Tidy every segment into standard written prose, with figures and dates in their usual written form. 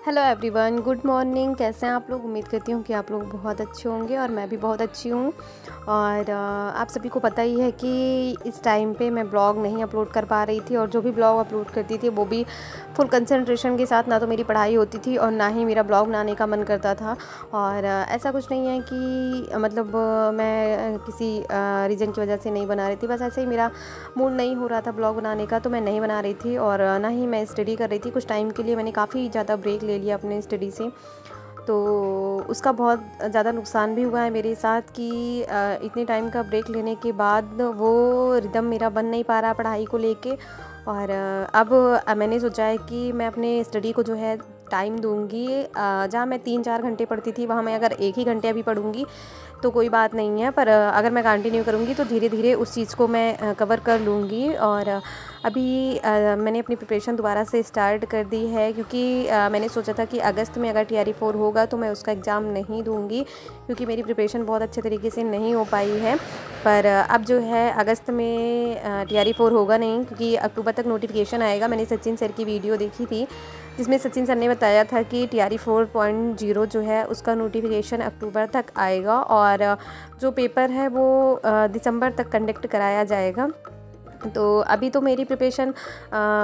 Hello everyone, good morning. कैसे हैं आप लोग? उम्मीद करती हूँ कि आप लोग बहुत अच्छे होंगे और मैं भी बहुत अच्छी हूँ। और आप सभी को पता ही है कि इस टाइम पे मैं ब्लॉग नहीं अपलोड कर पा रही थी, और जो भी ब्लॉग अपलोड करती थी वो भी फुल कंसंट्रेशन के साथ। ना तो मेरी पढ़ाई होती थी और ना ही मेरा ब्लॉग बनाने का मन करता था। और ऐसा कुछ नहीं है कि मतलब मैं किसी रीज़न की वजह से नहीं बना रही थी, बस ऐसे ही मेरा मूड नहीं हो रहा था ब्लॉग बनाने का, तो मैं नहीं बना रही थी। और ना ही मैं स्टडी कर रही थी। कुछ टाइम के लिए मैंने काफ़ी ज़्यादा ब्रेक ले लिया अपने स्टडी से, तो उसका बहुत ज़्यादा नुकसान भी हुआ है मेरे साथ कि इतने टाइम का ब्रेक लेने के बाद वो रिदम मेरा बन नहीं पा रहा पढ़ाई को लेके। और अब मैंने सोचा है कि मैं अपने स्टडी को जो है टाइम दूंगी। जहाँ मैं 3-4 घंटे पढ़ती थी वहाँ मैं अगर 1 ही घंटे अभी पढ़ूंगी तो कोई बात नहीं है, पर अगर मैं कंटिन्यू करूँगी तो धीरे धीरे उस चीज़ को मैं कवर कर लूँगी। और अभी मैंने अपनी प्रिपरेशन दोबारा से स्टार्ट कर दी है, क्योंकि मैंने सोचा था कि अगस्त में अगर TRE 4 होगा तो मैं उसका एग्ज़ाम नहीं दूंगी, क्योंकि मेरी प्रिपरेशन बहुत अच्छे तरीके से नहीं हो पाई है। पर अब जो है अगस्त में TRE 4 होगा नहीं, क्योंकि अक्टूबर तक नोटिफिकेशन आएगा। मैंने सचिन सर की वीडियो देखी थी जिसमें सचिन सर ने बताया था कि TRE 4.0 जो है उसका नोटिफिकेशन अक्टूबर तक आएगा, और जो पेपर है वो दिसंबर तक कंडक्ट कराया जाएगा। तो अभी तो मेरी प्रिपरेशन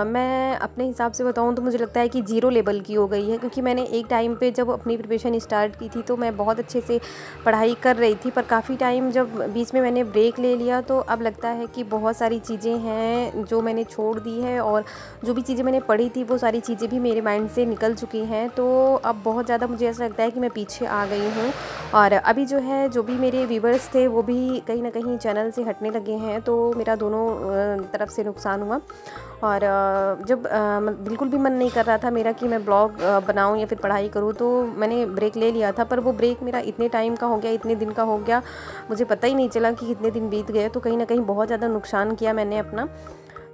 मैं अपने हिसाब से बताऊं तो मुझे लगता है कि 0 लेवल की हो गई है, क्योंकि मैंने एक टाइम पे जब अपनी प्रिपरेशन स्टार्ट की थी तो मैं बहुत अच्छे से पढ़ाई कर रही थी। पर काफ़ी टाइम जब बीच में मैंने ब्रेक ले लिया तो अब लगता है कि बहुत सारी चीज़ें हैं जो मैंने छोड़ दी है, और जो भी चीज़ें मैंने पढ़ी थी वो सारी चीज़ें भी मेरे माइंड से निकल चुकी हैं। तो अब बहुत ज़्यादा मुझे ऐसा लगता है कि मैं पीछे आ गई हूँ। और अभी जो है जो भी मेरे व्यूवर्स थे वो भी कहीं ना कहीं चैनल से हटने लगे हैं, तो मेरा दोनों तरफ से नुकसान हुआ। और जब बिल्कुल भी मन नहीं कर रहा था मेरा कि मैं ब्लॉग बनाऊं या फिर पढ़ाई करूं, तो मैंने ब्रेक ले लिया था। पर वो ब्रेक मेरा इतने टाइम का हो गया, इतने दिन का हो गया, मुझे पता ही नहीं चला कि कितने दिन बीत गए। तो कहीं ना कहीं बहुत ज़्यादा नुकसान किया मैंने अपना।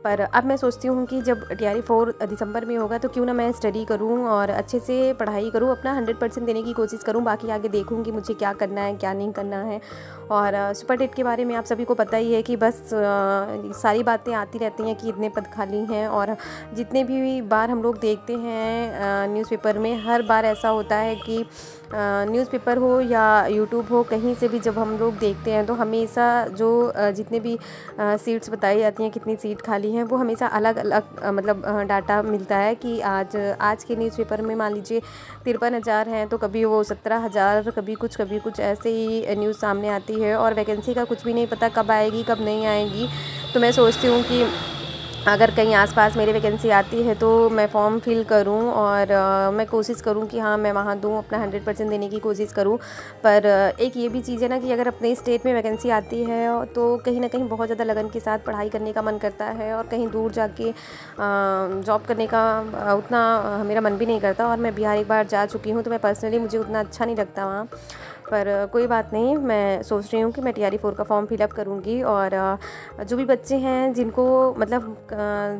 पर अब मैं सोचती हूँ कि जब TRE 4 दिसंबर में होगा तो क्यों ना मैं स्टडी करूँ और अच्छे से पढ़ाई करूँ, अपना 100% देने की कोशिश करूँ। बाकी आगे देखूँगी मुझे क्या करना है क्या नहीं करना है। और सुपर टेट के बारे में आप सभी को पता ही है कि बस सारी बातें आती रहती हैं कि इतने पद खाली हैं, और जितने भी बार हम लोग देखते हैं न्यूज़पेपर में, हर बार ऐसा होता है कि न्यूज़पेपर हो या यूट्यूब हो, कहीं से भी जब हम लोग देखते हैं तो हमेशा जो जितने भी सीट्स बताई जाती हैं, कितनी सीट खाली हैं, वो हमेशा अलग अलग मतलब डाटा मिलता है कि आज के न्यूज़पेपर में मान लीजिए 53,000 हैं, तो कभी वो 17,000, कभी कुछ ऐसे ही न्यूज़ सामने आती है। और वैकेंसी का कुछ भी नहीं पता कब आएगी कब नहीं आएगी। तो मैं सोचती हूँ कि अगर कहीं आसपास मेरी वैकेंसी आती है तो मैं फॉर्म फिल करूं, और मैं कोशिश करूं कि हाँ मैं वहाँ दूं, अपना 100% देने की कोशिश करूं। पर एक ये भी चीज़ है ना कि अगर अपने स्टेट में वैकेंसी आती है तो कहीं ना कहीं बहुत ज़्यादा लगन के साथ पढ़ाई करने का मन करता है, और कहीं दूर जाके जॉब करने का उतना मेरा मन भी नहीं करता। और मैं बिहार एक बार जा चुकी हूँ, तो मैं पर्सनली मुझे उतना अच्छा नहीं लगता वहाँ। पर कोई बात नहीं, मैं सोच रही हूँ कि मैं TRE 4 का फॉर्म फिलअप करूँगी। और जो भी बच्चे हैं जिनको मतलब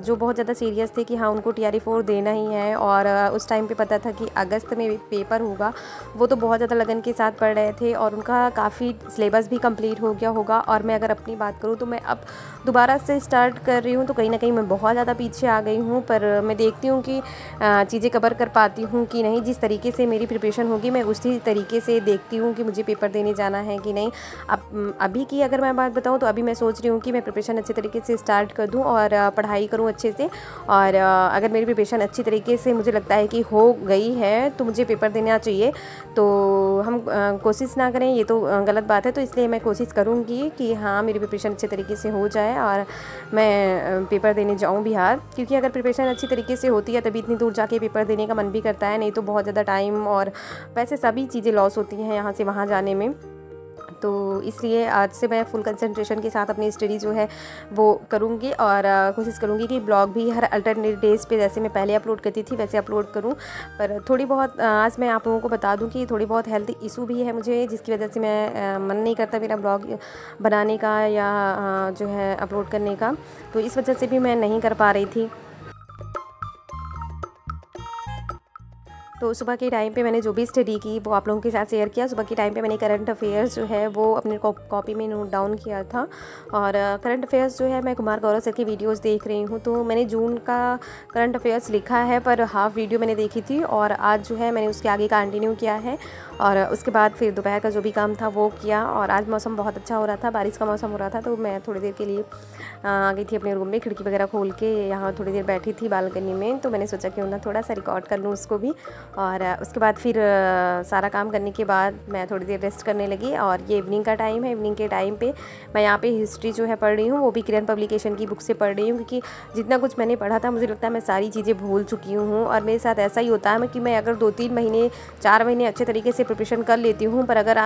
जो बहुत ज़्यादा सीरियस थे कि हाँ उनको TRE 4 देना ही है, और उस टाइम पे पता था कि अगस्त में पेपर होगा, वो तो बहुत ज़्यादा लगन के साथ पढ़ रहे थे और उनका काफ़ी सिलेबस भी कंप्लीट हो गया होगा। और मैं अगर अपनी बात करूँ तो मैं अब दोबारा से स्टार्ट कर रही हूँ, तो कहीं ना कहीं मैं बहुत ज़्यादा पीछे आ गई हूँ। पर मैं देखती हूँ कि चीज़ें कवर कर पाती हूँ कि नहीं। जिस तरीके से मेरी प्रिपरेशन होगी मैं उसी तरीके से देखती हूँ कि मुझे पेपर देने जाना है कि नहीं। अब अभी की अगर मैं बात बताऊँ तो अभी मैं सोच रही हूँ कि मैं प्रिपरेशन अच्छे तरीके से स्टार्ट कर दूँ और पढ़ाई करूँ अच्छे से। और अगर मेरी प्रिपरेशन अच्छी तरीके से मुझे लगता है कि हो गई है तो मुझे पेपर देना चाहिए। तो हम कोशिश ना करें ये तो गलत बात है, तो इसलिए मैं कोशिश करूँगी कि हाँ मेरी प्रिपरेशन अच्छे तरीके से हो जाए और मैं पेपर देने जाऊँ बिहार। क्योंकि अगर प्रिपरेशन अच्छी तरीके से होती है तभी इतनी दूर जाके पेपर देने का मन भी करता है, नहीं तो बहुत ज़्यादा टाइम और पैसे सभी चीज़ें लॉस होती हैं यहाँ से वहाँ जाने में। तो इसलिए आज से मैं फुल कंसंट्रेशन के साथ अपनी स्टडी जो है वो करूँगी, और कोशिश करूँगी कि ब्लॉग भी हर अल्टरनेट डेज़ पे जैसे मैं पहले अपलोड करती थी वैसे अपलोड करूँ। पर थोड़ी बहुत आज मैं आप लोगों को बता दूँ कि थोड़ी बहुत हेल्थ इशू भी है मुझे, जिसकी वजह से मैं मन नहीं करता मेरा ब्लॉग बनाने का या जो है अपलोड करने का, तो इस वजह से भी मैं नहीं कर पा रही थी। तो तो सुबह के टाइम पे मैंने जो भी स्टडी की वो आप लोगों के साथ शेयर किया। सुबह के टाइम पे मैंने करंट अफेयर्स जो है वो अपने कॉपी में नोट डाउन किया था। और करंट अफेयर्स जो है मैं कुमार गौरव सर की वीडियोस देख रही हूँ, तो मैंने जून का करंट अफेयर्स लिखा है पर हाफ वीडियो मैंने देखी थी और आज जो है मैंने उसके आगे कंटिन्यू किया है। और उसके बाद फिर दोपहर का जो भी काम था वो किया। और आज मौसम बहुत अच्छा हो रहा था, बारिश का मौसम हो रहा था, तो मैं थोड़ी देर के लिए आ गई थी अपने रूम में, खिड़की वगैरह खोल के यहाँ थोड़ी देर बैठी थी बालकनी में। तो मैंने सोचा क्यों ना थोड़ा सा रिकॉर्ड कर लूँ उसको भी। और उसके बाद फिर सारा काम करने के बाद मैं थोड़ी देर रेस्ट करने लगी। और ये इवनिंग का टाइम है, इवनिंग के टाइम पे मैं यहाँ पे हिस्ट्री जो है पढ़ रही हूँ, वो भी किरण पब्लिकेशन की बुक से पढ़ रही हूँ, क्योंकि जितना कुछ मैंने पढ़ा था मुझे लगता है मैं सारी चीज़ें भूल चुकी हूँ। और मेरे साथ ऐसा ही होता है कि मैं अगर 2-3 महीने 4 महीने अच्छे तरीके से प्रिपरेशन कर लेती हूँ, पर अगर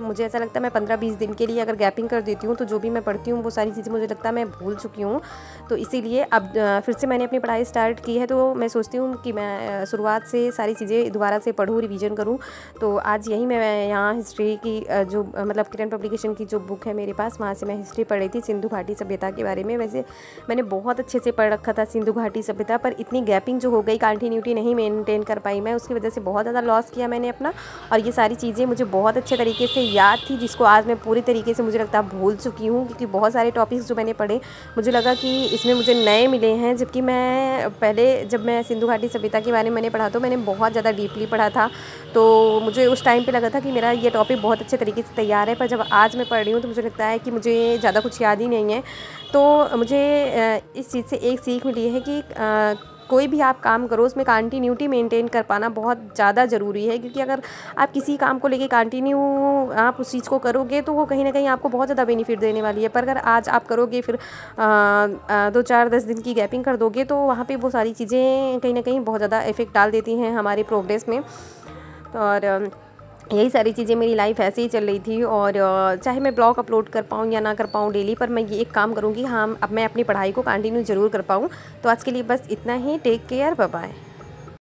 मुझे ऐसा लगता है मैं 15-20 दिन के लिए अगर गैपिंग कर देती हूँ तो जो भी मैं पढ़ती हूँ वो सारी चीज़ें मुझे लगता है मैं भूल चुकी हूँ। तो इसीलिए अब फिर से मैंने अपनी पढ़ाई स्टार्ट की है, तो मैं सोचती हूँ कि मैं शुरुआत से सारी चीज़ें दोबारा से पढूँ, रिवीजन करूँ। तो आज यही मैं यहाँ हिस्ट्री की जो मतलब किरण पब्लिकेशन की जो बुक है मेरे पास, वहाँ से मैं हिस्ट्री पढ़ रही थी सिंधु घाटी सभ्यता के बारे में। वैसे मैंने बहुत अच्छे से पढ़ रखा था सिंधु घाटी सभ्यता, पर इतनी गैपिंग जो हो गई, कंटिन्यूटी नहीं मेंटेन कर पाई मैं, उसकी वजह से बहुत ज़्यादा लॉस किया मैंने अपना। और ये सारी चीज़ें मुझे बहुत अच्छे तरीके से याद थी, जिसको आज मैं पूरी तरीके से मुझे लगता है भूल चुकी हूँ, क्योंकि बहुत सारे टॉपिक्स जो मैंने पढ़े मुझे लगा कि इसमें मुझे नए मिले हैं। जबकि मैं पहले जब मैं सिंधु घाटी सभ्यता के बारे में मैंने पढ़ा तो मैंने बहुत ज़्यादा डीपली पढ़ा था, तो मुझे उस टाइम पे लगा था कि मेरा ये टॉपिक बहुत अच्छे तरीके से तैयार है। पर जब आज मैं पढ़ रही हूँ तो मुझे लगता है कि मुझे ज़्यादा कुछ याद ही नहीं है। तो मुझे इस चीज़ से एक सीख मिली है कि कोई भी आप काम करो उसमें कंटिन्यूटी मेंटेन कर पाना बहुत ज़्यादा ज़रूरी है, क्योंकि अगर आप किसी काम को लेके कंटिन्यू आप उस चीज़ को करोगे तो वो कहीं ना कहीं आपको बहुत ज़्यादा बेनिफिट देने वाली है। पर अगर आज आप करोगे फिर 2-4-10 दिन की गैपिंग कर दोगे तो वहाँ पे वो सारी चीज़ें कहीं ना कहीं बहुत ज़्यादा इफ़ेक्ट डाल देती हैं हमारे प्रोग्रेस में। और यही सारी चीज़ें मेरी लाइफ ऐसे ही चल रही थी। और चाहे मैं ब्लॉग अपलोड कर पाऊँ या ना कर पाऊँ डेली, पर मैं ये एक काम करूँगी, हाँ अब मैं अपनी पढ़ाई को कंटिन्यू ज़रूर कर पाऊँ। तो आज के लिए बस इतना ही। Take care, bye bye.